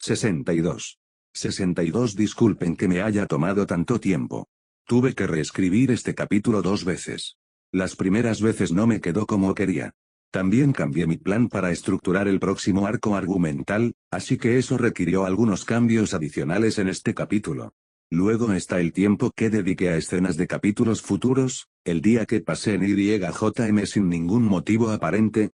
62. 62. Disculpen que me haya tomado tanto tiempo. Tuve que reescribir este capítulo 2 veces. Las primeras veces no me quedó como quería. También cambié mi plan para estructurar el próximo arco argumental, así que eso requirió algunos cambios adicionales en este capítulo. Luego está el tiempo que dediqué a escenas de capítulos futuros, el día que pasé en YJM sin ningún motivo aparente,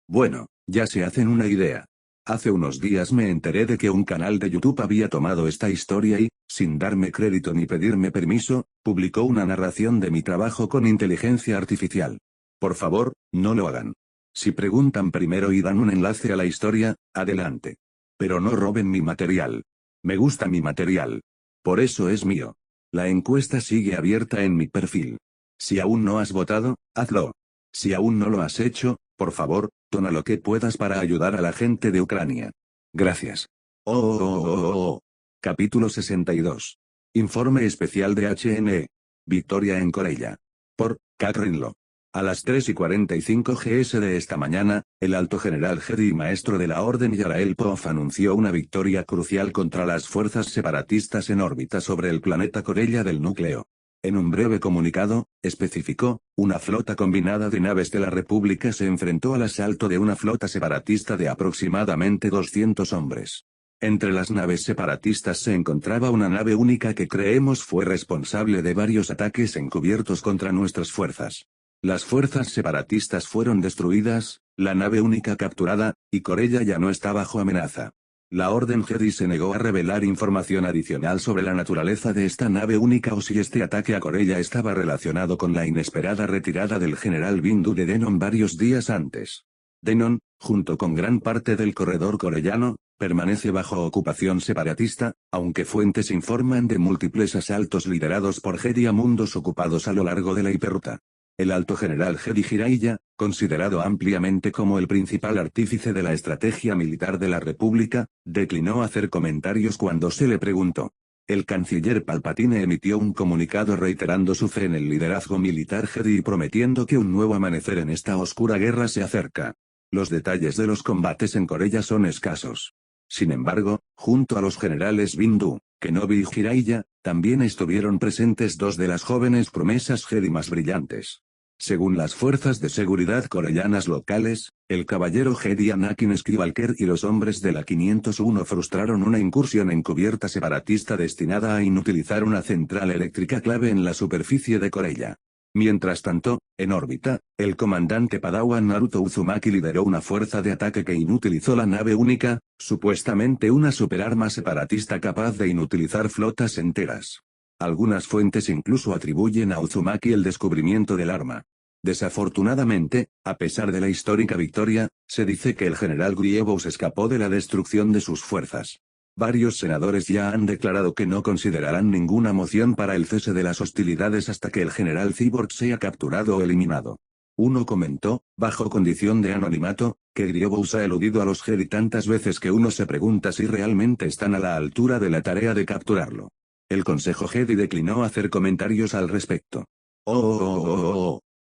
bueno, ya se hacen una idea. Hace unos días me enteré de que un canal de YouTube había tomado esta historia y, sin darme crédito ni pedirme permiso, publicó una narración de mi trabajo con inteligencia artificial. Por favor, no lo hagan. Si preguntan primero y dan un enlace a la historia, adelante. Pero no roben mi material. Me gusta mi material. Por eso es mío. La encuesta sigue abierta en mi perfil. Si aún no has votado, hazlo. Si aún no lo has hecho, por favor, dona lo que puedas para ayudar a la gente de Ucrania. Gracias. Capítulo 62. Informe especial de HNE. Victoria en Corella. Por Catherine Lo. A las 3:45 GS de esta mañana, el alto general Jedi y maestro de la Orden Yarael Pov anunció una victoria crucial contra las fuerzas separatistas en órbita sobre el planeta Corella del núcleo. En un breve comunicado, especificó, una flota combinada de naves de la República se enfrentó al asalto de una flota separatista de aproximadamente 200 hombres. Entre las naves separatistas se encontraba una nave única que creemos fue responsable de varios ataques encubiertos contra nuestras fuerzas. Las fuerzas separatistas fueron destruidas, la nave única capturada, y Corella ya no está bajo amenaza. La Orden Jedi se negó a revelar información adicional sobre la naturaleza de esta nave única o si este ataque a Corella estaba relacionado con la inesperada retirada del general Bindu de Denon varios días antes. Denon, junto con gran parte del corredor corellano, permanece bajo ocupación separatista, aunque fuentes informan de múltiples asaltos liderados por Jedi a mundos ocupados a lo largo de la hiperruta. El alto general Jedi Jiraiya, considerado ampliamente como el principal artífice de la estrategia militar de la República, declinó hacer comentarios cuando se le preguntó. El canciller Palpatine emitió un comunicado reiterando su fe en el liderazgo militar Jedi y prometiendo que un nuevo amanecer en esta oscura guerra se acerca. Los detalles de los combates en Corella son escasos. Sin embargo, junto a los generales Bindu, Kenobi y Jiraiya, también estuvieron presentes dos de las jóvenes promesas Jedi más brillantes. Según las fuerzas de seguridad corellanas locales, el caballero Jedi Anakin Skywalker y los hombres de la 501 frustraron una incursión encubierta separatista destinada a inutilizar una central eléctrica clave en la superficie de Corella. Mientras tanto, en órbita, el comandante Padawan Naruto Uzumaki lideró una fuerza de ataque que inutilizó la nave única, supuestamente una superarma separatista capaz de inutilizar flotas enteras. Algunas fuentes incluso atribuyen a Uzumaki el descubrimiento del arma. Desafortunadamente, a pesar de la histórica victoria, se dice que el general Grievous escapó de la destrucción de sus fuerzas. Varios senadores ya han declarado que no considerarán ninguna moción para el cese de las hostilidades hasta que el general Cyborg sea capturado o eliminado. Uno comentó, bajo condición de anonimato, que Grievous ha eludido a los Jedi tantas veces que uno se pregunta si realmente están a la altura de la tarea de capturarlo. El Consejo Jedi declinó hacer comentarios al respecto.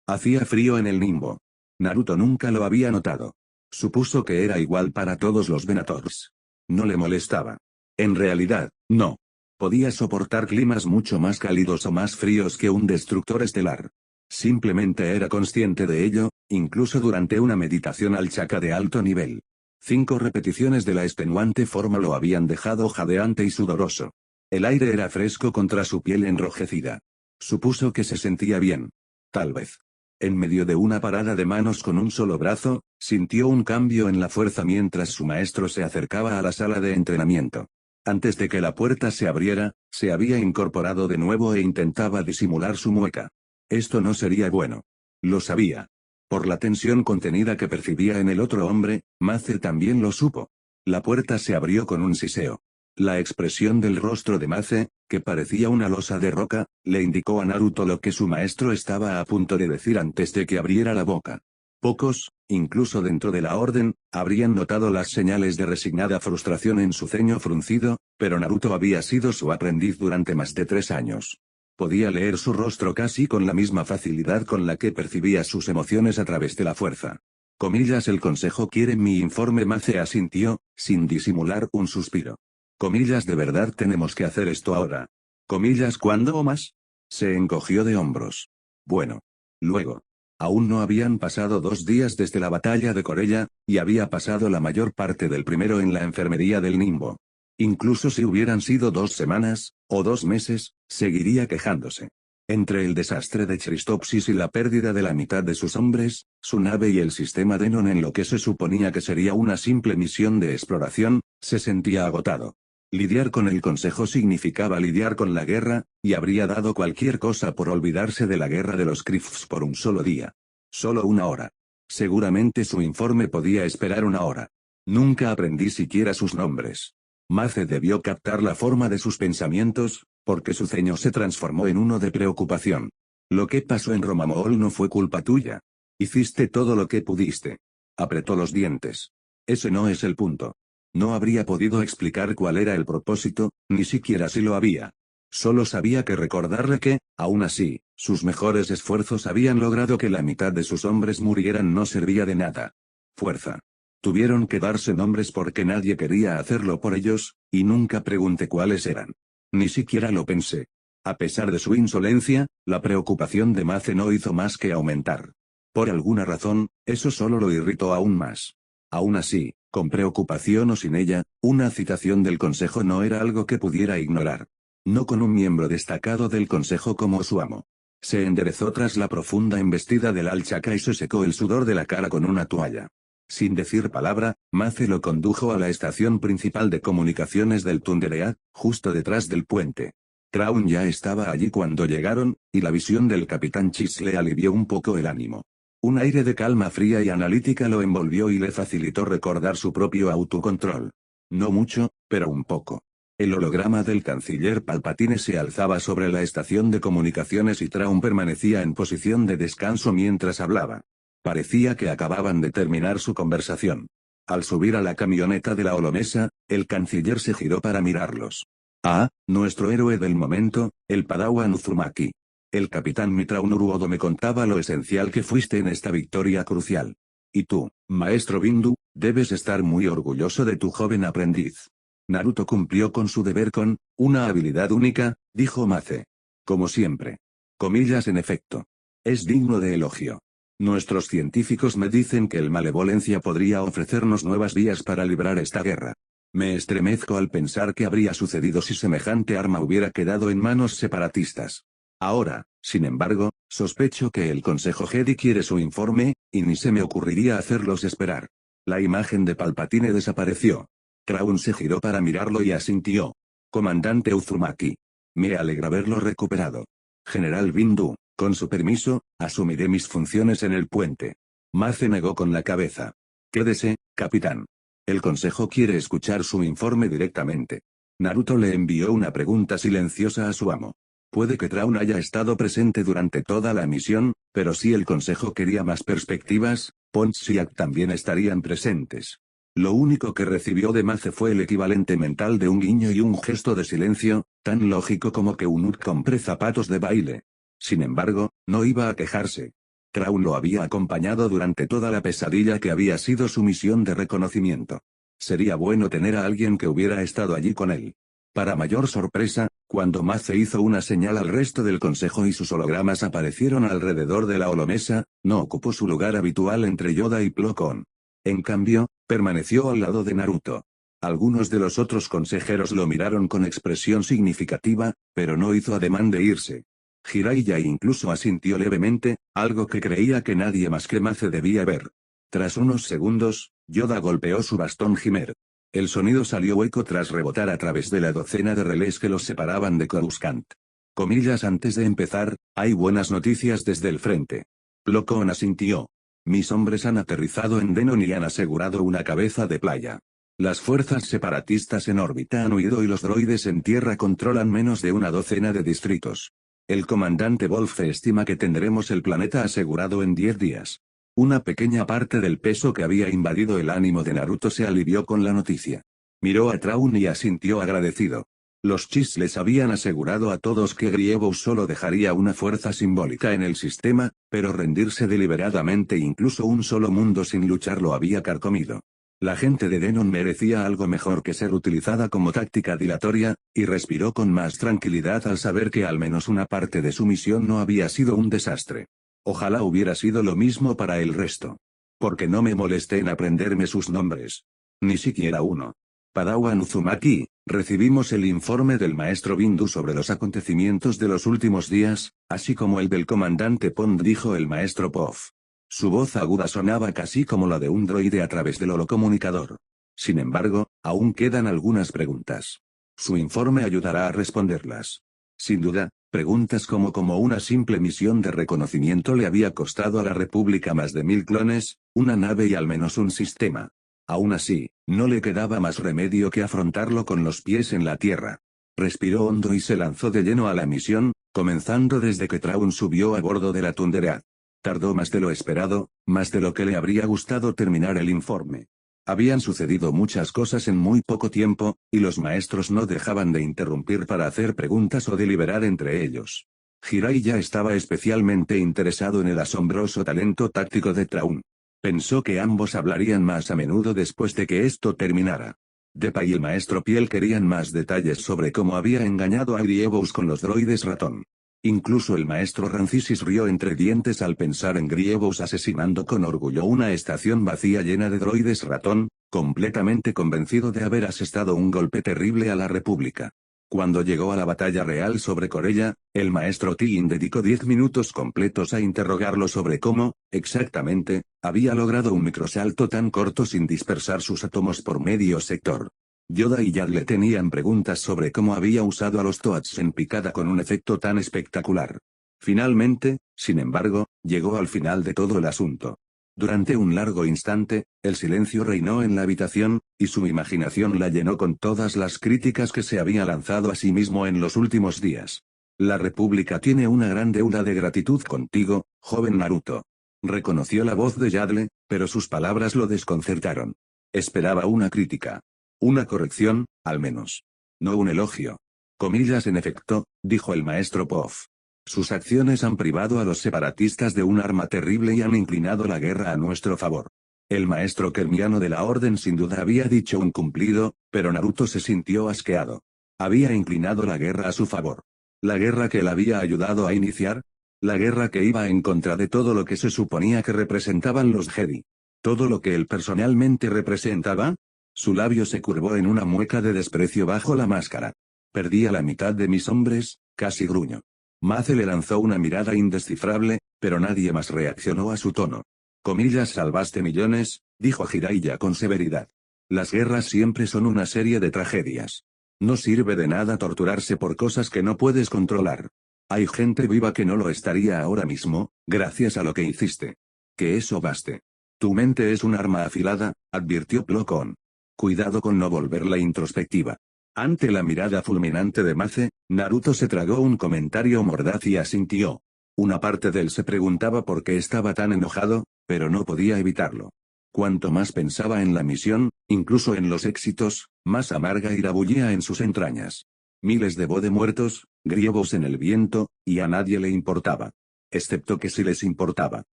Hacía frío en el Nimbo. Naruto nunca lo había notado. Supuso que era igual para todos los Venators. No le molestaba. En realidad, no. Podía soportar climas mucho más cálidos o más fríos que un destructor estelar. Simplemente era consciente de ello, incluso durante una meditación al chakra de alto nivel. 5 repeticiones de la extenuante forma lo habían dejado jadeante y sudoroso. El aire era fresco contra su piel enrojecida. Supuso que se sentía bien. Tal vez. En medio de una parada de manos con un solo brazo, sintió un cambio en la fuerza mientras su maestro se acercaba a la sala de entrenamiento. Antes de que la puerta se abriera, se había incorporado de nuevo e intentaba disimular su mueca. Esto no sería bueno. Lo sabía. Por la tensión contenida que percibía en el otro hombre, Mace también lo supo. La puerta se abrió con un siseo. La expresión del rostro de Mace, que parecía una losa de roca, le indicó a Naruto lo que su maestro estaba a punto de decir antes de que abriera la boca. Pocos, incluso dentro de la orden, habrían notado las señales de resignada frustración en su ceño fruncido, pero Naruto había sido su aprendiz durante más de 3 años. Podía leer su rostro casi con la misma facilidad con la que percibía sus emociones a través de la fuerza. Comillas, el consejo quiere mi informe. Mace asintió, sin disimular un suspiro. Comillas, ¿de verdad tenemos que hacer esto ahora? Comillas, ¿cuándo o más? Se encogió de hombros. Bueno. Luego. Aún no habían pasado 2 días desde la batalla de Corella, y había pasado la mayor parte del primero en la enfermería del Nimbo. Incluso si hubieran sido 2 semanas, o 2 meses, seguiría quejándose. Entre el desastre de Christopsis y la pérdida de la mitad de sus hombres, su nave y el sistema Denon en lo que se suponía que sería una simple misión de exploración, se sentía agotado. Lidiar con el consejo significaba lidiar con la guerra, y habría dado cualquier cosa por olvidarse de la guerra de los Criffs por un solo día. Solo 1 hora. Seguramente su informe podía esperar 1 hora. Nunca aprendí siquiera sus nombres. Mace debió captar la forma de sus pensamientos, porque su ceño se transformó en uno de preocupación. Lo que pasó en Romamool no fue culpa tuya. Hiciste todo lo que pudiste. Apretó los dientes. Ese no es el punto. No habría podido explicar cuál era el propósito, ni siquiera si lo había. Solo sabía que recordarle que, aún así, sus mejores esfuerzos habían logrado que la mitad de sus hombres murieran no servía de nada. Fuerza. Tuvieron que darse nombres porque nadie quería hacerlo por ellos, y nunca pregunté cuáles eran. Ni siquiera lo pensé. A pesar de su insolencia, la preocupación de Mace no hizo más que aumentar. Por alguna razón, eso solo lo irritó aún más. Aún así, con preocupación o sin ella, una citación del consejo no era algo que pudiera ignorar. No con un miembro destacado del consejo como su amo. Se enderezó tras la profunda embestida del Al-Chaka y se secó el sudor de la cara con una toalla. Sin decir palabra, Mace lo condujo a la estación principal de comunicaciones del Thundereat, justo detrás del puente. Traun ya estaba allí cuando llegaron, y la visión del capitán Chis le alivió un poco el ánimo. Un aire de calma fría y analítica lo envolvió y le facilitó recordar su propio autocontrol. No mucho, pero un poco. El holograma del canciller Palpatine se alzaba sobre la estación de comunicaciones y Traun permanecía en posición de descanso mientras hablaba. Parecía que acababan de terminar su conversación. Al subir a la camioneta de la Holomesa, el canciller se giró para mirarlos. Ah, nuestro héroe del momento, el Padawan Uzumaki. El capitán Mitra Unuruodo me contaba lo esencial que fuiste en esta victoria crucial. Y tú, maestro Bindu, debes estar muy orgulloso de tu joven aprendiz. Naruto cumplió con su deber con una habilidad única, dijo Mace. Como siempre. Comillas, en efecto. Es digno de elogio. Nuestros científicos me dicen que el Malevolencia podría ofrecernos nuevas vías para librar esta guerra. Me estremezco al pensar qué habría sucedido si semejante arma hubiera quedado en manos separatistas. Ahora, sin embargo, sospecho que el Consejo Jedi quiere su informe, y ni se me ocurriría hacerlos esperar. La imagen de Palpatine desapareció. Traun se giró para mirarlo y asintió. Comandante Uzumaki. Me alegra verlo recuperado. General Bindu, con su permiso, asumiré mis funciones en el puente. Mace negó con la cabeza. Quédese, capitán. El Consejo quiere escuchar su informe directamente. Naruto le envió una pregunta silenciosa a su amo. Puede que Traun haya estado presente durante toda la misión, pero si el Consejo quería más perspectivas, Pontiac también estarían presentes. Lo único que recibió de Mace fue el equivalente mental de un guiño y un gesto de silencio, tan lógico como que un Ut compre zapatos de baile. Sin embargo, no iba a quejarse. Traun lo había acompañado durante toda la pesadilla que había sido su misión de reconocimiento. Sería bueno tener a alguien que hubiera estado allí con él. Para mayor sorpresa, cuando Mace hizo una señal al resto del consejo y sus hologramas aparecieron alrededor de la holomesa, no ocupó su lugar habitual entre Yoda y Plo Koon. En cambio, permaneció al lado de Naruto. Algunos de los otros consejeros lo miraron con expresión significativa, pero no hizo ademán de irse. Jiraiya incluso asintió levemente, algo que creía que nadie más que Mace debía ver. Tras unos segundos, Yoda golpeó su bastón Himer. El sonido salió hueco tras rebotar a través de la docena de relés que los separaban de Coruscant. Comillas, antes de empezar, hay buenas noticias desde el frente. Plo Koon asintió. Mis hombres han aterrizado en Denon y han asegurado una cabeza de playa. Las fuerzas separatistas en órbita han huido y los droides en tierra controlan menos de una docena de distritos. El comandante Wolfe estima que tendremos el planeta asegurado en 10 días. Una pequeña parte del peso que había invadido el ánimo de Naruto se alivió con la noticia. Miró a Traun y asintió agradecido. Los Chis les habían asegurado a todos que Grievous solo dejaría una fuerza simbólica en el sistema, pero rendirse deliberadamente incluso un solo mundo sin luchar lo había carcomido. La gente de Denon merecía algo mejor que ser utilizada como táctica dilatoria, y respiró con más tranquilidad al saber que al menos una parte de su misión no había sido un desastre. Ojalá hubiera sido lo mismo para el resto. Porque no me molesté en aprenderme sus nombres. Ni siquiera uno. Padawan Uzumaki, recibimos el informe del maestro Bindu sobre los acontecimientos de los últimos días, así como el del comandante Pond, dijo el maestro Poff. Su voz aguda sonaba casi como la de un droide a través del holocomunicador. Sin embargo, aún quedan algunas preguntas. Su informe ayudará a responderlas. Sin duda, preguntas como una simple misión de reconocimiento le había costado a la República más de 1000 clones, una nave y al menos un sistema. Aún así, no le quedaba más remedio que afrontarlo con los pies en la tierra. Respiró hondo y se lanzó de lleno a la misión, comenzando desde que Traun subió a bordo de la Thunderhead. Tardó más de lo esperado, más de lo que le habría gustado terminar el informe. Habían sucedido muchas cosas en muy poco tiempo, y los maestros no dejaban de interrumpir para hacer preguntas o deliberar entre ellos. Hirai ya estaba especialmente interesado en el asombroso talento táctico de Traun. Pensó que ambos hablarían más a menudo después de que esto terminara. Depa y el maestro Piel querían más detalles sobre cómo había engañado a Grievous con los droides ratón. Incluso el maestro Rancisis rió entre dientes al pensar en Grievous asesinando con orgullo una estación vacía llena de droides ratón, completamente convencido de haber asestado un golpe terrible a la República. Cuando llegó a la batalla real sobre Corella, el maestro Tigin dedicó 10 minutos completos a interrogarlo sobre cómo, exactamente, había logrado un microsalto tan corto sin dispersar sus átomos por medio sector. Yoda y Yaddle tenían preguntas sobre cómo había usado a los Toads en picada con un efecto tan espectacular. Finalmente, sin embargo, llegó al final de todo el asunto. Durante un largo instante, el silencio reinó en la habitación, y su imaginación la llenó con todas las críticas que se había lanzado a sí mismo en los últimos días. La República tiene una gran deuda de gratitud contigo, joven Naruto. Reconoció la voz de Yaddle, pero sus palabras lo desconcertaron. Esperaba una crítica. Una corrección, al menos. No un elogio. Comillas en efecto, dijo el maestro Poff. Sus acciones han privado a los separatistas de un arma terrible y han inclinado la guerra a nuestro favor. El maestro kermiano de la orden sin duda había dicho un cumplido, pero Naruto se sintió asqueado. Había inclinado la guerra a su favor. La guerra que él había ayudado a iniciar. La guerra que iba en contra de todo lo que se suponía que representaban los Jedi. Todo lo que él personalmente representaba. Su labio se curvó en una mueca de desprecio bajo la máscara. Perdí a la mitad de mis hombres, casi gruñó. Mace le lanzó una mirada indescifrable, pero nadie más reaccionó a su tono. Comillas, salvaste millones, dijo Jiraiya con severidad. Las guerras siempre son una serie de tragedias. No sirve de nada torturarse por cosas que no puedes controlar. Hay gente viva que no lo estaría ahora mismo, gracias a lo que hiciste. Que eso baste. Tu mente es un arma afilada, advirtió Plo Koon. Cuidado con no volverla introspectiva. Ante la mirada fulminante de Mace, Naruto se tragó un comentario mordaz y asintió. Una parte de él se preguntaba por qué estaba tan enojado, pero no podía evitarlo. Cuanto más pensaba en la misión, incluso en los éxitos, más amarga ira bullía en sus entrañas. Miles de Bode muertos, Grievous en el viento, y a nadie le importaba. Excepto que sí les importaba.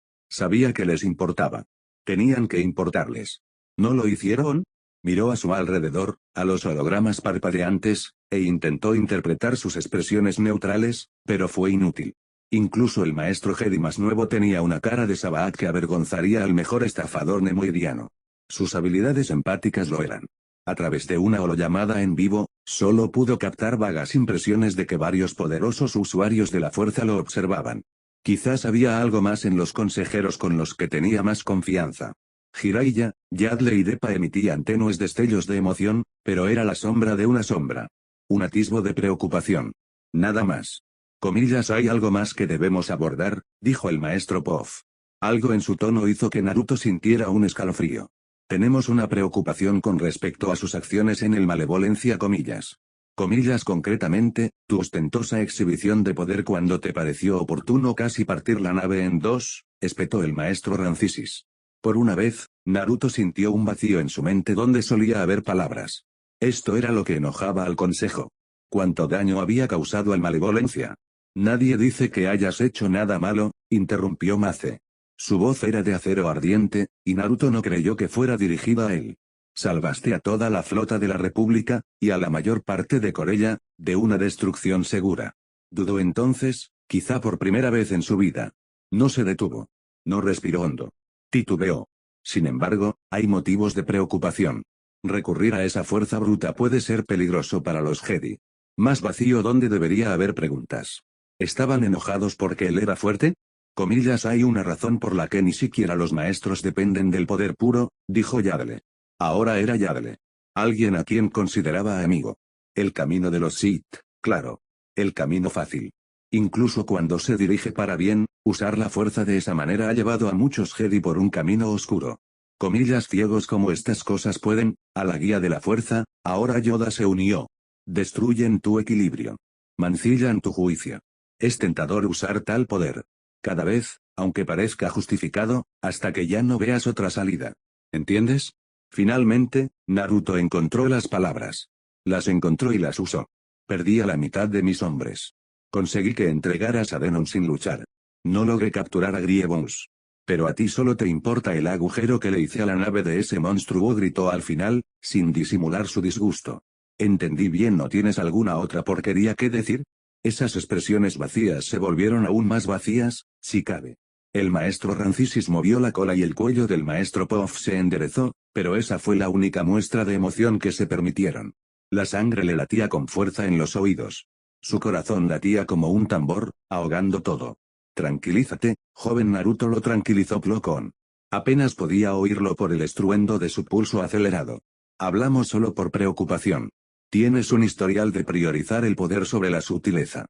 Sabía que les importaba. Tenían que importarles. ¿No lo hicieron? Miró a su alrededor, a los hologramas parpadeantes, e intentó interpretar sus expresiones neutrales, pero fue inútil. Incluso el maestro Jedi más nuevo tenía una cara de Sabbath que avergonzaría al mejor estafador nemoidiano. Sus habilidades empáticas lo eran. A través de una holollamada en vivo, solo pudo captar vagas impresiones de que varios poderosos usuarios de la fuerza lo observaban. Quizás había algo más en los consejeros con los que tenía más confianza. Jiraiya, Yaddle y Depa emitían tenues destellos de emoción, pero era la sombra de una sombra. Un atisbo de preocupación. Nada más. Comillas, hay algo más que debemos abordar, dijo el maestro Poff. Algo en su tono hizo que Naruto sintiera un escalofrío. Tenemos una preocupación con respecto a sus acciones en el malevolencia comillas. Comillas concretamente, tu ostentosa exhibición de poder cuando te pareció oportuno casi partir la nave en dos, espetó el maestro Rancisis. Por una vez, Naruto sintió un vacío en su mente donde solía haber palabras. Esto era lo que enojaba al consejo. ¿Cuánto daño había causado al Malevolencia? Nadie dice que hayas hecho nada malo, interrumpió Mace. Su voz era de acero ardiente, y Naruto no creyó que fuera dirigida a él. Salvaste a toda la flota de la República, y a la mayor parte de Corella, de una destrucción segura. Dudó entonces, quizá por primera vez en su vida. No se detuvo. No respiró hondo. Titubeó. Sin embargo, hay motivos de preocupación. Recurrir a esa fuerza bruta puede ser peligroso para los Jedi. Más vacío donde debería haber preguntas. ¿Estaban enojados porque él era fuerte? Comillas, hay una razón por la que ni siquiera los maestros dependen del poder puro, dijo Yadle. Ahora era Yadle. Alguien a quien consideraba amigo. El camino de los Sith, claro. El camino fácil. Incluso cuando se dirige para bien, usar la fuerza de esa manera ha llevado a muchos Jedi por un camino oscuro. Comillas, ciegos como estas cosas pueden, a la guía de la fuerza, ahora Yoda se unió. Destruyen tu equilibrio. Mancillan tu juicio. Es tentador usar tal poder. Cada vez, aunque parezca justificado, hasta que ya no veas otra salida. ¿Entiendes? Finalmente, Naruto encontró las palabras. Las encontró y las usó. Perdí a la mitad de mis hombres. Conseguí que entregaras a Denon sin luchar. No logré capturar a Grievous. Pero a ti solo te importa el agujero que le hice a la nave de ese monstruo, gritó al final, sin disimular su disgusto. ¿Entendí bien? ¿No tienes alguna otra porquería que decir? Esas expresiones vacías se volvieron aún más vacías, si cabe. El maestro Rancisis movió la cola y el cuello del maestro Puff se enderezó, pero esa fue la única muestra de emoción que se permitieron. La sangre le latía con fuerza en los oídos. Su corazón latía como un tambor, ahogando todo. Tranquilízate, joven. Naruto lo tranquilizó Plo Koon. Apenas podía oírlo por el estruendo de su pulso acelerado. Hablamos solo por preocupación. Tienes un historial de priorizar el poder sobre la sutileza.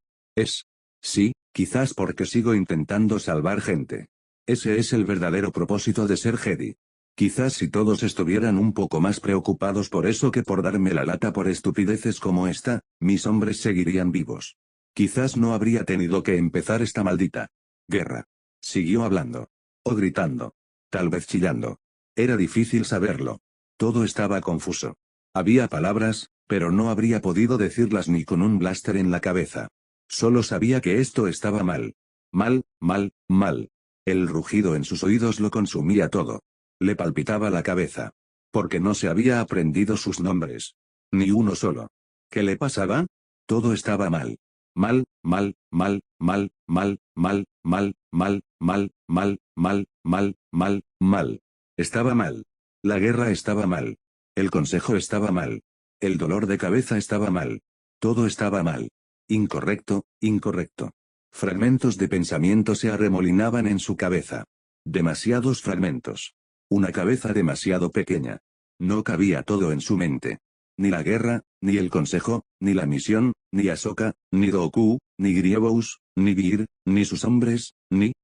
Sí, quizás porque sigo intentando salvar gente. Ese es el verdadero propósito de ser Jedi. Quizás si todos estuvieran un poco más preocupados por eso que por darme la lata por estupideces como esta, mis hombres seguirían vivos. Quizás no habría tenido que empezar esta maldita guerra. Siguió hablando. O gritando. Tal vez chillando. Era difícil saberlo. Todo estaba confuso. Había palabras, pero no habría podido decirlas ni con un blaster en la cabeza. Solo sabía que esto estaba mal. Mal, mal, mal. El rugido en sus oídos lo consumía todo. Le palpitaba la cabeza. Porque no se había aprendido sus nombres. Ni uno solo. ¿Qué le pasaba? Todo estaba mal. Mal, mal, mal, mal, mal, mal, mal, mal, mal, mal, mal, mal, mal, mal. Estaba mal. La guerra estaba mal. El consejo estaba mal. El dolor de cabeza estaba mal. Todo estaba mal. Incorrecto, incorrecto. Fragmentos de pensamiento se arremolinaban en su cabeza. Demasiados fragmentos. Una cabeza demasiado pequeña. No cabía todo en su mente. Ni la guerra, ni el consejo, ni la misión, ni Ahsoka, ni Goku, ni Grievous, ni Vir, ni sus hombres, ni.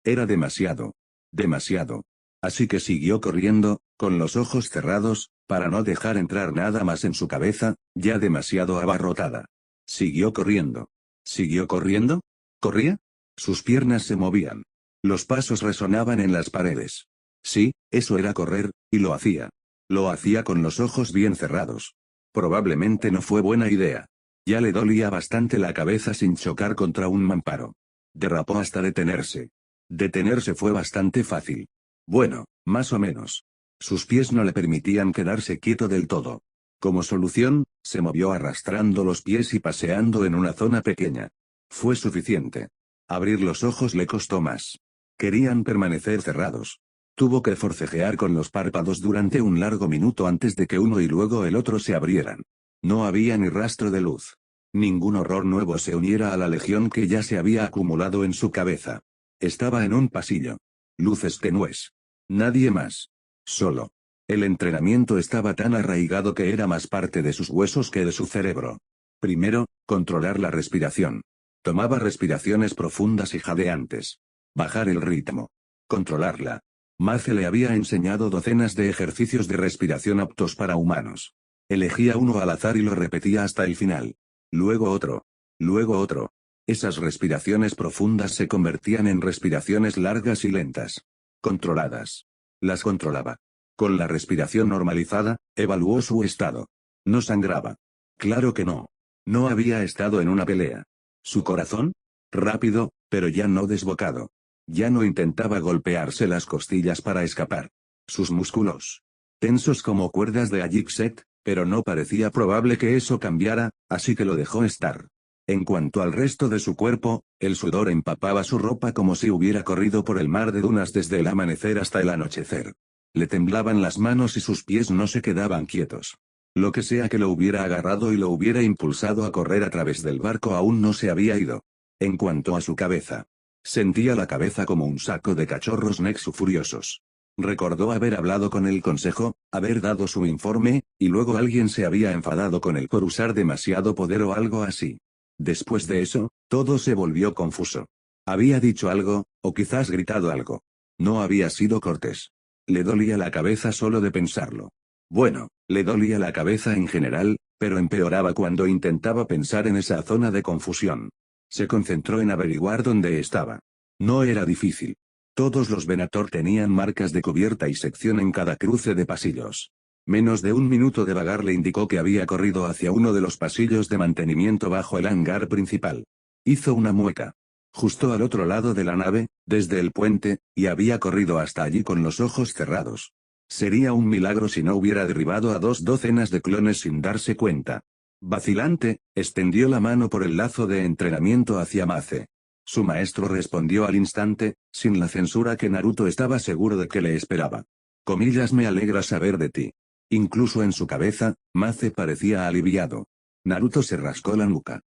Era demasiado. Demasiado. Así que siguió corriendo, con los ojos cerrados, para no dejar entrar nada más en su cabeza, ya demasiado abarrotada. Siguió corriendo. ¿Siguió corriendo? ¿Corría? Sus piernas se movían. Los pasos resonaban en las paredes. Sí, eso era correr, y lo hacía. Lo hacía con los ojos bien cerrados. Probablemente no fue buena idea. Ya le dolía bastante la cabeza sin chocar contra un mamparo. Derrapó hasta detenerse. Detenerse fue bastante fácil. Bueno, más o menos. Sus pies no le permitían quedarse quieto del todo. Como solución, se movió arrastrando los pies y paseando en una zona pequeña. Fue suficiente. Abrir los ojos le costó más. Querían permanecer cerrados. Tuvo que forcejear con los párpados durante un largo minuto antes de que uno y luego el otro se abrieran. No había ni rastro de luz. Ningún horror nuevo se uniera a la legión que ya se había acumulado en su cabeza. Estaba en un pasillo. Luces tenues. Nadie más. Solo. El entrenamiento estaba tan arraigado que era más parte de sus huesos que de su cerebro. Primero, controlar la respiración. Tomaba respiraciones profundas y jadeantes. Bajar el ritmo. Controlarla. Mace le había enseñado docenas de ejercicios de respiración aptos para humanos. Elegía uno al azar y lo repetía hasta el final. Luego otro. Luego otro. Esas respiraciones profundas se convertían en respiraciones largas y lentas. Controladas. Las controlaba. Con la respiración normalizada, evaluó su estado. No sangraba. Claro que no. No había estado en una pelea. Su corazón, rápido, pero ya no desbocado. Ya no intentaba golpearse las costillas para escapar. Sus músculos, tensos como cuerdas de Ajikset, pero no parecía probable que eso cambiara, así que lo dejó estar. En cuanto al resto de su cuerpo, el sudor empapaba su ropa como si hubiera corrido por el mar de dunas desde el amanecer hasta el anochecer. Le temblaban las manos y sus pies no se quedaban quietos. Lo que sea que lo hubiera agarrado y lo hubiera impulsado a correr a través del barco aún no se había ido. En cuanto a su cabeza, sentía la cabeza como un saco de cachorros Nexu furiosos. Recordó haber hablado con el consejo, haber dado su informe, y luego alguien se había enfadado con él por usar demasiado poder o algo así. Después de eso, todo se volvió confuso. Había dicho algo, o quizás gritado algo. No había sido cortés. Le dolía la cabeza solo de pensarlo. Bueno, le dolía la cabeza en general, pero empeoraba cuando intentaba pensar en esa zona de confusión. Se concentró en averiguar dónde estaba. No era difícil. Todos los Venator tenían marcas de cubierta y sección en cada cruce de pasillos. Menos de un minuto de vagar le indicó que había corrido hacia uno de los pasillos de mantenimiento bajo el hangar principal. Hizo una mueca. Justo al otro lado de la nave, desde el puente, y había corrido hasta allí con los ojos cerrados. Sería un milagro si no hubiera derribado a 2 docenas de clones sin darse cuenta. Vacilante, extendió la mano por el lazo de entrenamiento hacia Mace. Su maestro respondió al instante, sin la censura que Naruto estaba seguro de que le esperaba. Comillas, me alegra saber de ti. Incluso en su cabeza, Mace parecía aliviado. Naruto se rascó la nuca.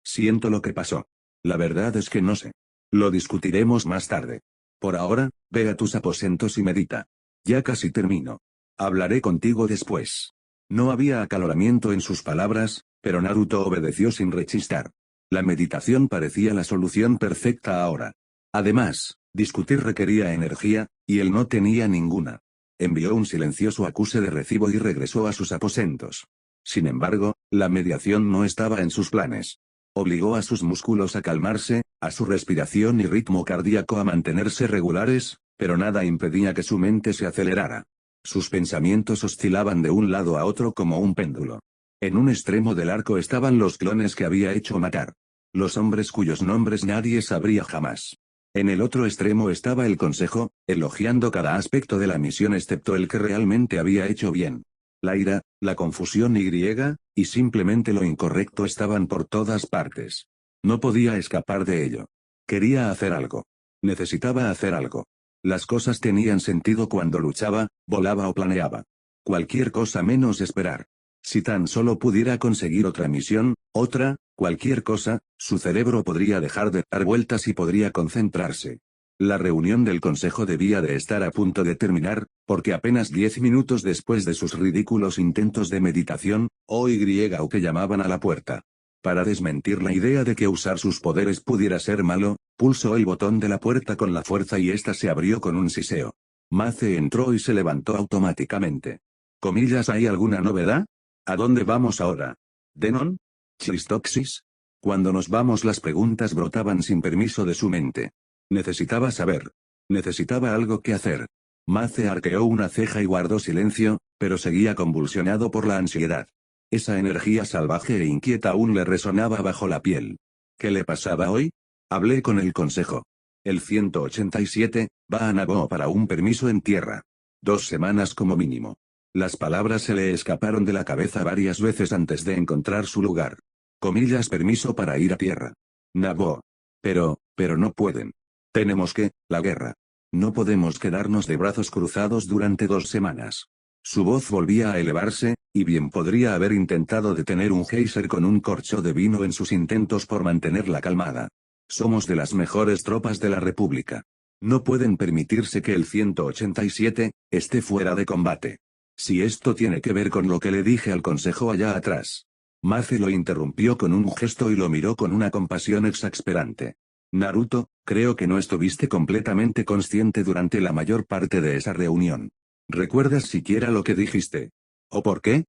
Siento lo que pasó. La verdad es que no sé. Lo discutiremos más tarde. Por ahora, ve a tus aposentos y medita. Ya casi termino. Hablaré contigo después. No había acaloramiento en sus palabras, pero Naruto obedeció sin rechistar. La meditación parecía la solución perfecta ahora. Además, discutir requería energía, y él no tenía ninguna. Envió un silencioso acuse de recibo y regresó a sus aposentos. Sin embargo, la mediación no estaba en sus planes. Obligó a sus músculos a calmarse, a su respiración y ritmo cardíaco a mantenerse regulares, pero nada impedía que su mente se acelerara. Sus pensamientos oscilaban de un lado a otro como un péndulo. En un extremo del arco estaban los clones que había hecho matar. Los hombres cuyos nombres nadie sabría jamás. En el otro extremo estaba el consejo, elogiando cada aspecto de la misión excepto el que realmente había hecho bien. La ira, la confusión y simplemente lo incorrecto estaban por todas partes. No podía escapar de ello. Quería hacer algo. Necesitaba hacer algo. Las cosas tenían sentido cuando luchaba, volaba o planeaba. Cualquier cosa menos esperar. Si tan solo pudiera conseguir otra misión, cualquier cosa, su cerebro podría dejar de dar vueltas y podría concentrarse. La reunión del consejo debía de estar a punto de terminar, porque apenas 10 minutos después de sus ridículos intentos de meditación, o que llamaban a la puerta. Para desmentir la idea de que usar sus poderes pudiera ser malo, pulsó el botón de la puerta con la fuerza y ésta se abrió con un siseo. Mace entró y se levantó automáticamente. Comillas, ¿hay alguna novedad? ¿A dónde vamos ahora? ¿Denon? ¿Chistoxis? Cuando nos vamos las preguntas brotaban sin permiso de su mente. Necesitaba saber. Necesitaba algo que hacer. Mace arqueó una ceja y guardó silencio, pero seguía convulsionado por la ansiedad. Esa energía salvaje e inquieta aún le resonaba bajo la piel. ¿Qué le pasaba hoy? Hablé con el consejo. El 187, va a Naboo para un permiso en tierra. 2 semanas como mínimo. Las palabras se le escaparon de la cabeza varias veces antes de encontrar su lugar. Comillas, permiso para ir a tierra. Naboo. Pero no pueden. Tenemos la guerra. No podemos quedarnos de brazos cruzados durante 2 semanas. Su voz volvía a elevarse, y bien podría haber intentado detener un geyser con un corcho de vino en sus intentos por mantenerla calmada. Somos de las mejores tropas de la República. No pueden permitirse que el 187 esté fuera de combate. Si esto tiene que ver con lo que le dije al consejo allá atrás. Mace lo interrumpió con un gesto y lo miró con una compasión exasperante. Naruto, creo que no estuviste completamente consciente durante la mayor parte de esa reunión. ¿Recuerdas siquiera lo que dijiste? ¿O por qué?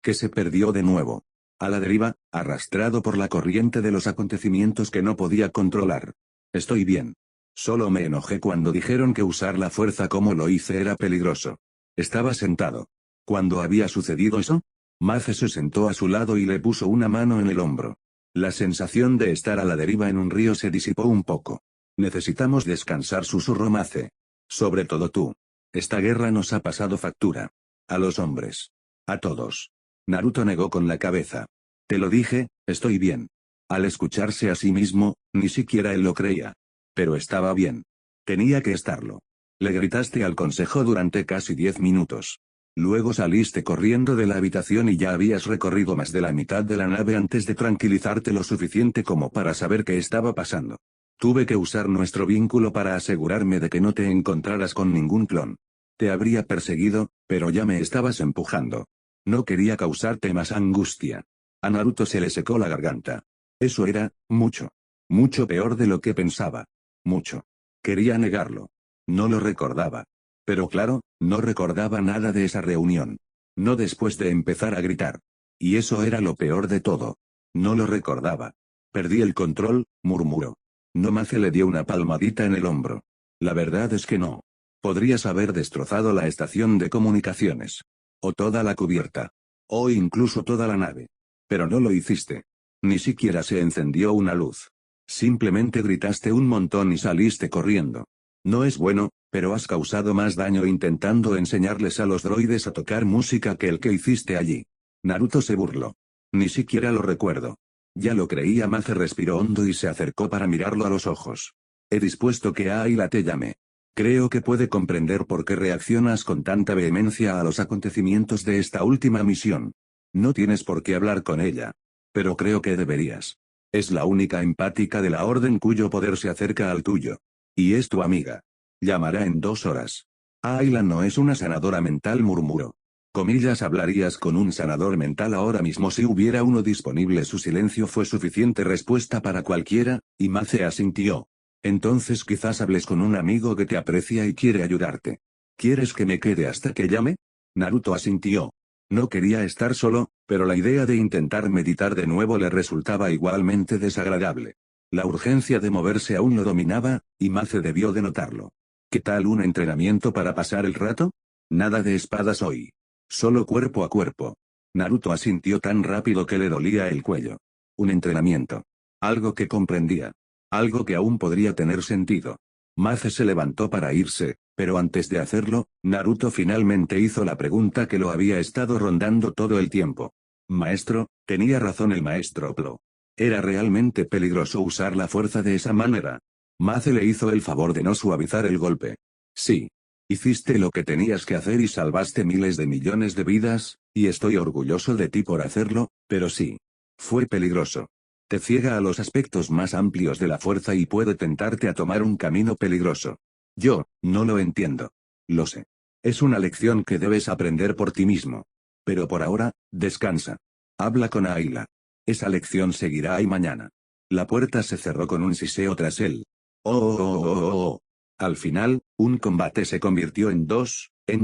Que se perdió de nuevo. A la deriva, arrastrado por la corriente de los acontecimientos que no podía controlar. Estoy bien. Solo me enojé cuando dijeron que usar la fuerza como lo hice era peligroso. Estaba sentado. ¿Cuándo había sucedido eso? Mace se sentó a su lado y le puso una mano en el hombro. La sensación de estar a la deriva en un río se disipó un poco. Necesitamos descansar, susurró Mace. Sobre todo tú. Esta guerra nos ha pasado factura. A los hombres. A todos. Naruto negó con la cabeza. Te lo dije, estoy bien. Al escucharse a sí mismo, ni siquiera él lo creía. Pero estaba bien. Tenía que estarlo. Le gritaste al consejo durante casi 10 minutos. Luego saliste corriendo de la habitación y ya habías recorrido más de la mitad de la nave antes de tranquilizarte lo suficiente como para saber qué estaba pasando. Tuve que usar nuestro vínculo para asegurarme de que no te encontraras con ningún clon. Te habría perseguido, pero ya me estabas empujando. No quería causarte más angustia. A Naruto se le secó la garganta. Eso era, mucho. Mucho peor de lo que pensaba. Mucho. Quería negarlo. No lo recordaba. Pero claro, no recordaba nada de esa reunión. No después de empezar a gritar. Y eso era lo peor de todo. No lo recordaba. Perdí el control, murmuró. No, Mace le dio una palmadita en el hombro. La verdad es que no. Podrías haber destrozado la estación de comunicaciones. O toda la cubierta. O incluso toda la nave. Pero no lo hiciste. Ni siquiera se encendió una luz. Simplemente gritaste un montón y saliste corriendo. No es bueno, pero has causado más daño intentando enseñarles a los droides a tocar música que el que hiciste allí. Naruto se burló. Ni siquiera lo recuerdo. Ya lo creía. Mace respiró hondo y se acercó para mirarlo a los ojos. He dispuesto que Ayla te llame. Creo que puede comprender por qué reaccionas con tanta vehemencia a los acontecimientos de esta última misión. No tienes por qué hablar con ella. Pero creo que deberías. Es la única empática de la orden cuyo poder se acerca al tuyo. Y es tu amiga. Llamará en 2 horas. Ayla no es una sanadora mental, murmuró. Comillas, hablarías con un sanador mental ahora mismo si hubiera uno disponible. Su silencio fue suficiente respuesta para cualquiera, y Mace asintió. Entonces quizás hables con un amigo que te aprecia y quiere ayudarte. ¿Quieres que me quede hasta que llame? Naruto asintió. No quería estar solo, pero la idea de intentar meditar de nuevo le resultaba igualmente desagradable. La urgencia de moverse aún lo dominaba, y Mace debió de notarlo. ¿Qué tal un entrenamiento para pasar el rato? Nada de espadas hoy. Solo cuerpo a cuerpo. Naruto asintió tan rápido que le dolía el cuello. Un entrenamiento. Algo que comprendía. Algo que aún podría tener sentido. Mace se levantó para irse, pero antes de hacerlo, Naruto finalmente hizo la pregunta que lo había estado rondando todo el tiempo. Maestro, tenía razón el maestro Plo. ¿Era realmente peligroso usar la fuerza de esa manera? Mace le hizo el favor de no suavizar el golpe. Sí. Hiciste lo que tenías que hacer y salvaste miles de millones de vidas, y estoy orgulloso de ti por hacerlo, pero sí. Fue peligroso. Te ciega a los aspectos más amplios de la fuerza y puede tentarte a tomar un camino peligroso. Yo, no lo entiendo. Lo sé. Es una lección que debes aprender por ti mismo. Pero por ahora, descansa. Habla con Ayla. Esa lección seguirá ahí mañana. La puerta se cerró con un siseo tras él. Oh, oh, oh, oh, oh, oh. Al final, un combate se convirtió en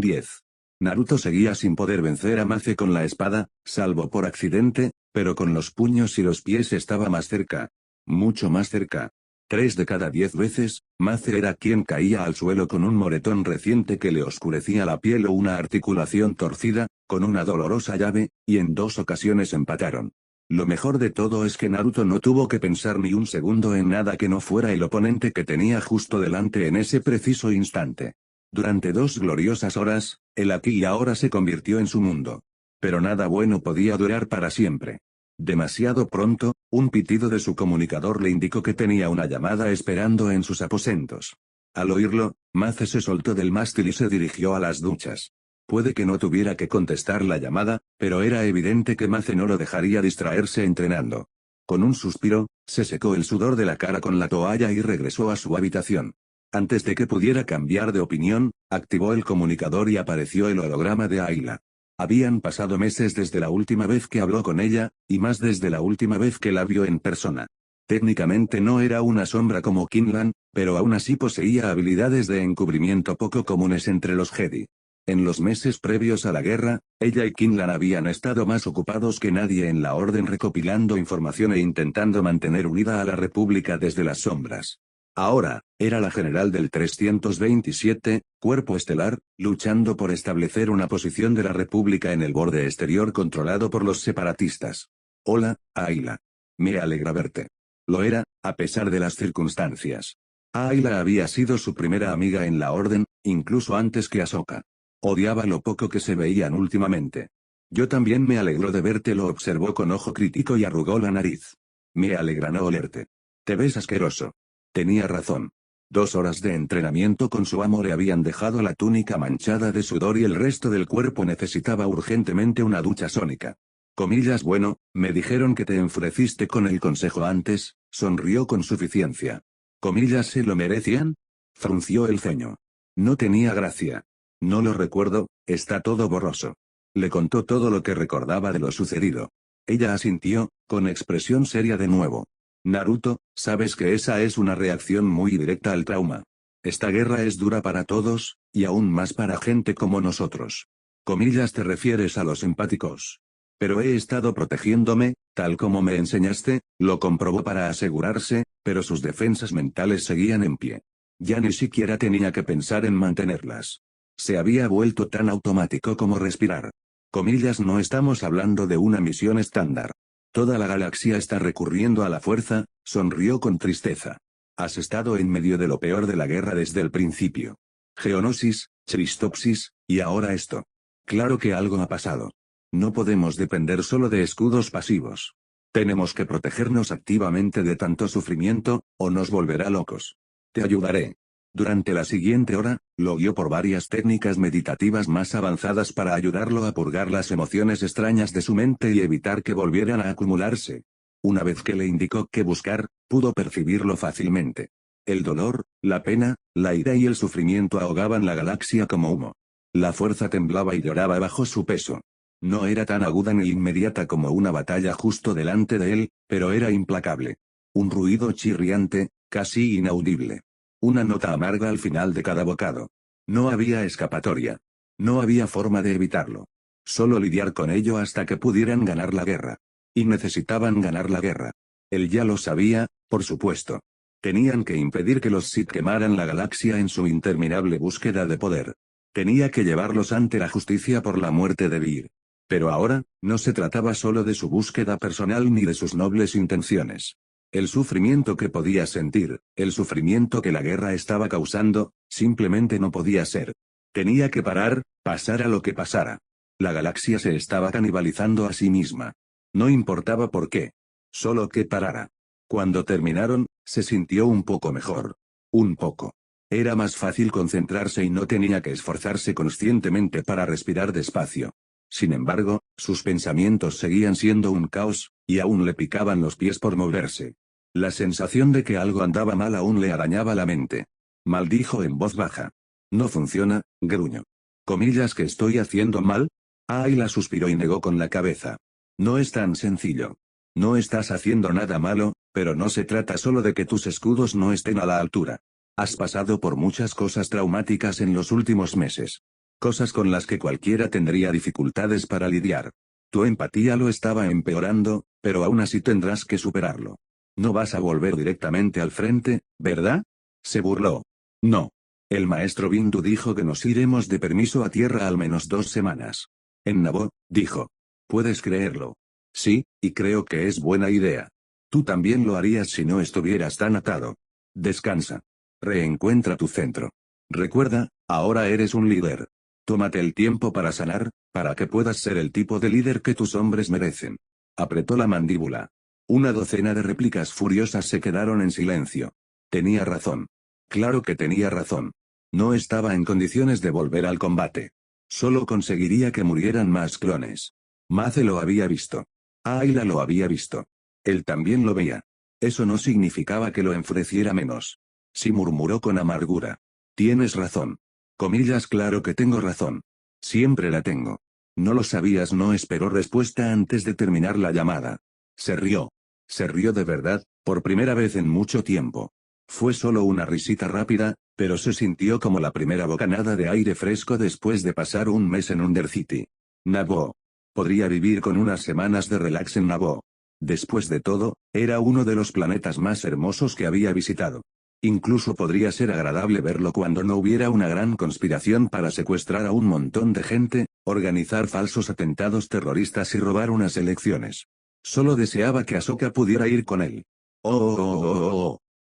10. Naruto seguía sin poder vencer a Mace con la espada, salvo por accidente, pero con los puños y los pies estaba más cerca. Mucho más cerca. 3 de cada 10 veces, Mace era quien caía al suelo con un moretón reciente que le oscurecía la piel o una articulación torcida, con una dolorosa llave, y en 2 ocasiones empataron. Lo mejor de todo es que Naruto no tuvo que pensar ni un segundo en nada que no fuera el oponente que tenía justo delante en ese preciso instante. Durante 2 gloriosas horas, el aquí y ahora se convirtió en su mundo. Pero nada bueno podía durar para siempre. Demasiado pronto, un pitido de su comunicador le indicó que tenía una llamada esperando en sus aposentos. Al oírlo, Mace se soltó del mástil y se dirigió a las duchas. Puede que no tuviera que contestar la llamada, pero era evidente que Mace no lo dejaría distraerse entrenando. Con un suspiro, se secó el sudor de la cara con la toalla y regresó a su habitación. Antes de que pudiera cambiar de opinión, activó el comunicador y apareció el holograma de Ayla. Habían pasado meses desde la última vez que habló con ella, y más desde la última vez que la vio en persona. Técnicamente no era una sombra como Kinlan, pero aún así poseía habilidades de encubrimiento poco comunes entre los Jedi. En los meses previos a la guerra, ella y Kinlan habían estado más ocupados que nadie en la Orden recopilando información e intentando mantener unida a la República desde las sombras. Ahora, era la general del 327, Cuerpo Estelar, luchando por establecer una posición de la República en el borde exterior controlado por los separatistas. Hola, Ayla. Me alegra verte. Lo era, a pesar de las circunstancias. Ayla había sido su primera amiga en la Orden, incluso antes que Ahsoka. Odiaba lo poco que se veían últimamente. Yo también me alegro de verte, lo observó con ojo crítico y arrugó la nariz. Me alegra no olerte. Te ves asqueroso. Tenía razón. 2 horas de entrenamiento con su amo le habían dejado la túnica manchada de sudor y el resto del cuerpo necesitaba urgentemente una ducha sónica. Comillas, bueno, me dijeron que te enfureciste con el consejo antes, sonrió con suficiencia. Comillas, ¿se lo merecían? Frunció el ceño. No tenía gracia. No lo recuerdo, está todo borroso. Le contó todo lo que recordaba de lo sucedido. Ella asintió, con expresión seria de nuevo. Naruto, sabes que esa es una reacción muy directa al trauma. Esta guerra es dura para todos, y aún más para gente como nosotros. Comillas, te refieres a los empáticos. Pero he estado protegiéndome, tal como me enseñaste, lo comprobó para asegurarse, pero sus defensas mentales seguían en pie. Ya ni siquiera tenía que pensar en mantenerlas. Se había vuelto tan automático como respirar. Comillas, no estamos hablando de una misión estándar. Toda la galaxia está recurriendo a la fuerza, sonrió con tristeza. Has estado en medio de lo peor de la guerra desde el principio. Geonosis, Cristopsis, y ahora esto. Claro que algo ha pasado. No podemos depender solo de escudos pasivos. Tenemos que protegernos activamente de tanto sufrimiento, o nos volverá locos. Te ayudaré. Durante la siguiente hora, lo guió por varias técnicas meditativas más avanzadas para ayudarlo a purgar las emociones extrañas de su mente y evitar que volvieran a acumularse. Una vez que le indicó qué buscar, pudo percibirlo fácilmente. El dolor, la pena, la ira y el sufrimiento ahogaban la galaxia como humo. La fuerza temblaba y lloraba bajo su peso. No era tan aguda ni inmediata como una batalla justo delante de él, pero era implacable. Un ruido chirriante, casi inaudible. Una nota amarga al final de cada bocado. No había escapatoria. No había forma de evitarlo. Solo lidiar con ello hasta que pudieran ganar la guerra. Y necesitaban ganar la guerra. Él ya lo sabía, por supuesto. Tenían que impedir que los Sith quemaran la galaxia en su interminable búsqueda de poder. Tenía que llevarlos ante la justicia por la muerte de Vir. Pero ahora, no se trataba solo de su búsqueda personal ni de sus nobles intenciones. El sufrimiento que podía sentir, el sufrimiento que la guerra estaba causando, simplemente no podía ser. Tenía que parar, pasara lo que pasara. La galaxia se estaba canibalizando a sí misma. No importaba por qué. Solo que parara. Cuando terminaron, se sintió un poco mejor. Un poco. Era más fácil concentrarse y no tenía que esforzarse conscientemente para respirar despacio. Sin embargo, sus pensamientos seguían siendo un caos, y aún le picaban los pies por moverse. La sensación de que algo andaba mal aún le arañaba la mente. Maldijo en voz baja. No funciona, gruñó. Comillas, ¿que estoy haciendo mal? Ayla suspiró y negó con la cabeza. No es tan sencillo. No estás haciendo nada malo, pero no se trata solo de que tus escudos no estén a la altura. Has pasado por muchas cosas traumáticas en los últimos meses. Cosas con las que cualquiera tendría dificultades para lidiar. Tu empatía lo estaba empeorando, pero aún así tendrás que superarlo. No vas a volver directamente al frente, ¿verdad? Se burló. No. El maestro Bindu dijo que nos iremos de permiso a tierra al menos 2 semanas. En Naboo, dijo. ¿Puedes creerlo? Sí, y creo que es buena idea. Tú también lo harías si no estuvieras tan atado. Descansa. Reencuentra tu centro. Recuerda, ahora eres un líder. Tómate el tiempo para sanar, para que puedas ser el tipo de líder que tus hombres merecen. Apretó la mandíbula. Una docena de réplicas furiosas se quedaron en silencio. Tenía razón. Claro que tenía razón. No estaba en condiciones de volver al combate. Solo conseguiría que murieran más clones. Mace lo había visto. Ayla lo había visto. Él también lo veía. Eso no significaba que lo enfureciera menos. Sí, murmuró con amargura. Tienes razón. Comillas, claro que tengo razón. Siempre la tengo. No lo sabías, no esperó respuesta antes de terminar la llamada. Se rió. Se rió de verdad, por primera vez en mucho tiempo. Fue solo una risita rápida, pero se sintió como la primera bocanada de aire fresco después de pasar un mes en Undercity. Naboo. Podría vivir con unas semanas de relax en Naboo. Después de todo, era uno de los planetas más hermosos que había visitado. Incluso podría ser agradable verlo cuando no hubiera una gran conspiración para secuestrar a un montón de gente, organizar falsos atentados terroristas y robar unas elecciones. Solo deseaba que Ahsoka pudiera ir con él.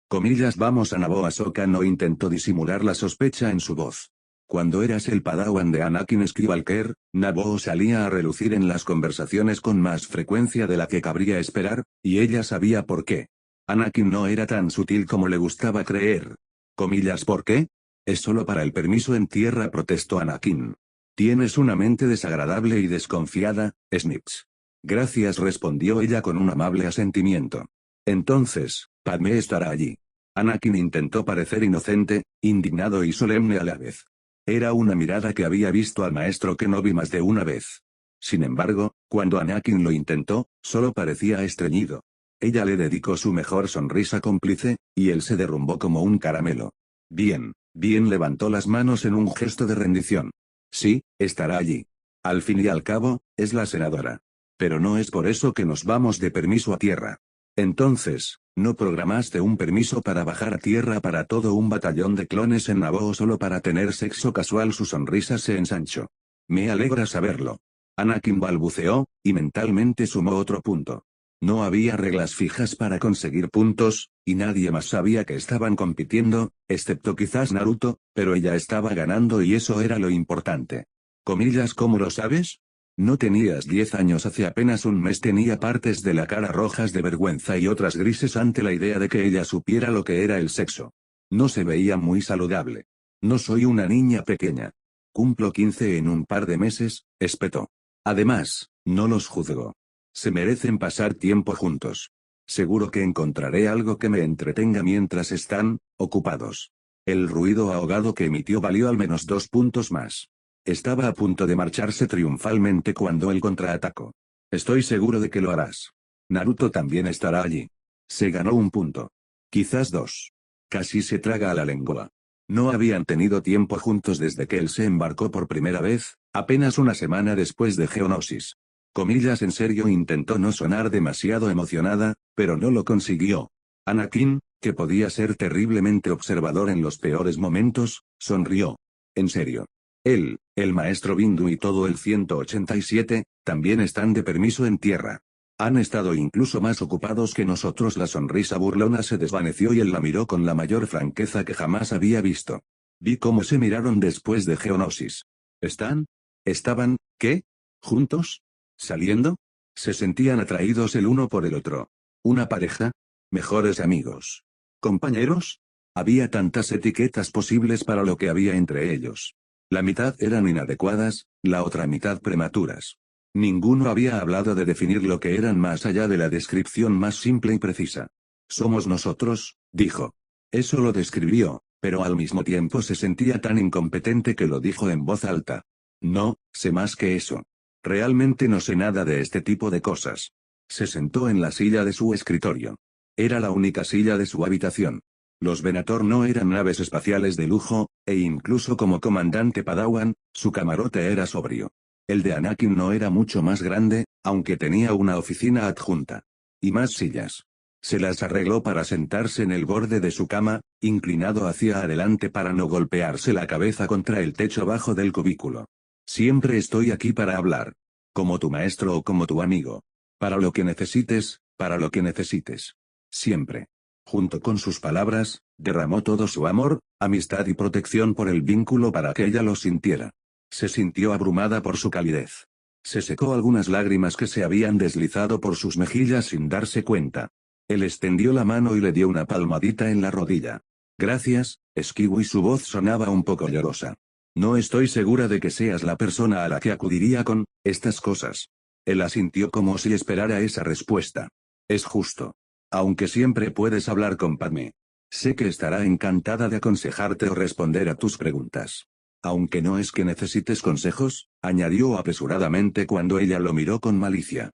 Comillas, vamos a Naboo. Ahsoka no intentó disimular la sospecha en su voz. Cuando eras el padawan de Anakin Skywalker, Naboo salía a relucir en las conversaciones con más frecuencia de la que cabría esperar, y ella sabía por qué. Anakin no era tan sutil como le gustaba creer. Comillas, ¿por qué? Es solo para el permiso en tierra, protestó Anakin. Tienes una mente desagradable y desconfiada, Snips. Gracias, respondió ella con un amable asentimiento. Entonces, Padmé estará allí. Anakin intentó parecer inocente, indignado y solemne a la vez. Era una mirada que había visto al maestro Kenobi más de una vez. Sin embargo, cuando Anakin lo intentó, solo parecía estreñido. Ella le dedicó su mejor sonrisa cómplice, y él se derrumbó como un caramelo. Bien, levantó las manos en un gesto de rendición. Sí, estará allí. Al fin y al cabo, es la senadora. Pero no es por eso que nos vamos de permiso a tierra. Entonces, ¿no programaste un permiso para bajar a tierra para todo un batallón de clones en Naboo solo para tener sexo casual? Su sonrisa se ensanchó. Me alegra saberlo. Anakin balbuceó, y mentalmente sumó otro punto. No había reglas fijas para conseguir puntos, y nadie más sabía que estaban compitiendo, excepto quizás Naruto, pero ella estaba ganando y eso era lo importante. Comillas, ¿cómo lo sabes? No tenías 10 años. Hace apenas un mes tenía partes de la cara rojas de vergüenza y otras grises ante la idea de que ella supiera lo que era el sexo. No se veía muy saludable. No soy una niña pequeña. Cumplo 15 en un par de meses, espetó. Además, no los juzgo. Se merecen pasar tiempo juntos. Seguro que encontraré algo que me entretenga mientras están ocupados. El ruido ahogado que emitió valió al menos 2 puntos más. Estaba a punto de marcharse triunfalmente cuando él contraatacó. Estoy seguro de que lo harás. Naruto también estará allí. Se ganó un punto. Quizás 2. Casi se traga a la lengua. No habían tenido tiempo juntos desde que él se embarcó por primera vez, apenas una semana después de Geonosis. Comillas, en serio, intentó no sonar demasiado emocionada, pero no lo consiguió. Anakin, que podía ser terriblemente observador en los peores momentos, sonrió. En serio. Él, el maestro Windu y todo el 187, también están de permiso en tierra. Han estado incluso más ocupados que nosotros. La sonrisa burlona se desvaneció y él la miró con la mayor franqueza que jamás había visto. Vi cómo se miraron después de Geonosis. ¿Estaban, qué? ¿Juntos? ¿Saliendo? Se sentían atraídos el uno por el otro. ¿Una pareja? ¿Mejores amigos? ¿Compañeros? Había tantas etiquetas posibles para lo que había entre ellos. La mitad eran inadecuadas, la otra mitad prematuras. Ninguno había hablado de definir lo que eran más allá de la descripción más simple y precisa. Somos nosotros, dijo. Eso lo describió, pero al mismo tiempo se sentía tan incompetente que lo dijo en voz alta. No, sé más que eso. Realmente no sé nada de este tipo de cosas. Se sentó en la silla de su escritorio. Era la única silla de su habitación. Los Venator no eran naves espaciales de lujo, e incluso como comandante Padawan, su camarote era sobrio. El de Anakin no era mucho más grande, aunque tenía una oficina adjunta. Y más sillas. Se las arregló para sentarse en el borde de su cama, inclinado hacia adelante para no golpearse la cabeza contra el techo bajo del cubículo. Siempre estoy aquí para hablar. Como tu maestro o como tu amigo. Para lo que necesites, para lo que necesites. Siempre. Junto con sus palabras, derramó todo su amor, amistad y protección por el vínculo para que ella lo sintiera. Se sintió abrumada por su calidez. Se secó algunas lágrimas que se habían deslizado por sus mejillas sin darse cuenta. Él extendió la mano y le dio una palmadita en la rodilla. Gracias, Esquivo, y su voz sonaba un poco llorosa. No estoy segura de que seas la persona a la que acudiría con estas cosas. Él asintió como si esperara esa respuesta. Es justo. Aunque siempre puedes hablar con Padmé. Sé que estará encantada de aconsejarte o responder a tus preguntas. Aunque no es que necesites consejos, añadió apresuradamente cuando ella lo miró con malicia.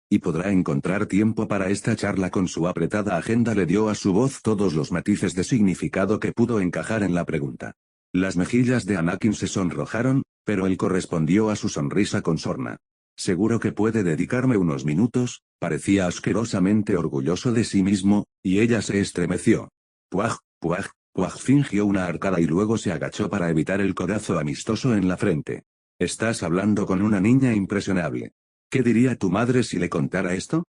Y podrá encontrar tiempo para esta charla. Con su apretada agenda le dio a su voz todos los matices de significado que pudo encajar en la pregunta. Las mejillas de Anakin se sonrojaron, pero él correspondió a su sonrisa con sorna. ¿Seguro que puede dedicarme unos minutos? Parecía asquerosamente orgulloso de sí mismo, y ella se estremeció. Puaj, puaj, puaj, fingió una arcada y luego se agachó para evitar el codazo amistoso en la frente. Estás hablando con una niña impresionable. ¿Qué diría tu madre si le contara esto?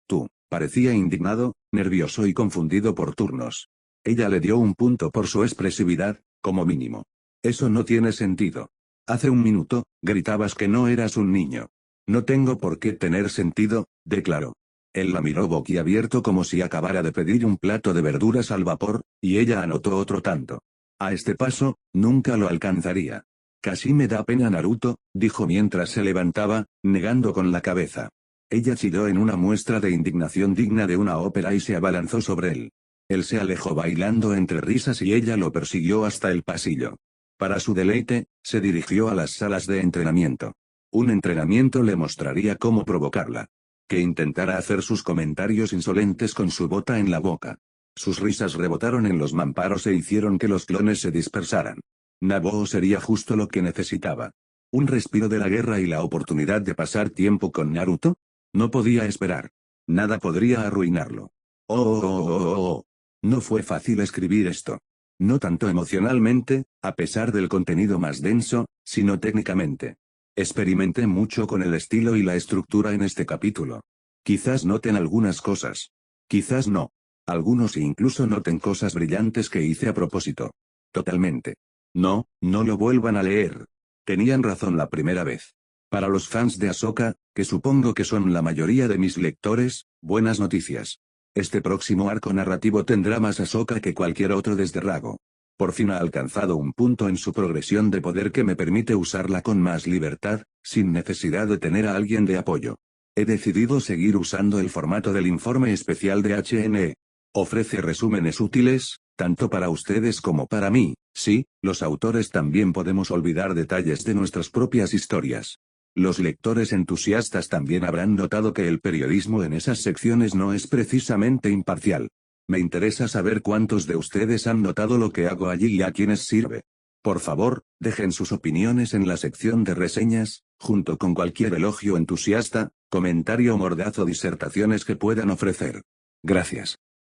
Tú. Parecía indignado, nervioso y confundido por turnos. Ella le dio un punto por su expresividad, como mínimo. Eso no tiene sentido. Hace un minuto, gritabas que no eras un niño. No tengo por qué tener sentido, declaró. Él la miró boquiabierto como si acabara de pedir un plato de verduras al vapor, y ella anotó otro tanto. A este paso, nunca lo alcanzaría. Casi me da pena Naruto, dijo mientras se levantaba, negando con la cabeza. Ella chilló en una muestra de indignación digna de una ópera y se abalanzó sobre él. Él se alejó bailando entre risas y ella lo persiguió hasta el pasillo. Para su deleite, se dirigió a las salas de entrenamiento. Un entrenamiento le mostraría cómo provocarla. Que intentara hacer sus comentarios insolentes con su bota en la boca. Sus risas rebotaron en los mamparos e hicieron que los clones se dispersaran. Naboo sería justo lo que necesitaba. Un respiro de la guerra y la oportunidad de pasar tiempo con Naruto. No podía esperar. Nada podría arruinarlo. Oh. No fue fácil escribir esto. No tanto emocionalmente, a pesar del contenido más denso, sino técnicamente. Experimenté mucho con el estilo y la estructura en este capítulo. Quizás noten algunas cosas. Quizás no. Algunos incluso noten cosas brillantes que hice a propósito. Totalmente. No lo vuelvan a leer. Tenían razón la primera vez. Para los fans de Ahsoka, que supongo que son la mayoría de mis lectores, buenas noticias. Este próximo arco narrativo tendrá más Ahsoka que cualquier otro desde Rago. Por fin ha alcanzado un punto en su progresión de poder que me permite usarla con más libertad, sin necesidad de tener a alguien de apoyo. He decidido seguir usando el formato del informe especial de HNE. Ofrece resúmenes útiles, tanto para ustedes como para mí. Sí, los autores también podemos olvidar detalles de nuestras propias historias. Los lectores entusiastas también habrán notado que el periodismo en esas secciones no es precisamente imparcial. Me interesa saber cuántos de ustedes han notado lo que hago allí y a quiénes sirve. Por favor, dejen sus opiniones en la sección de reseñas, junto con cualquier elogio entusiasta, comentario mordaz o disertaciones que puedan ofrecer. Gracias.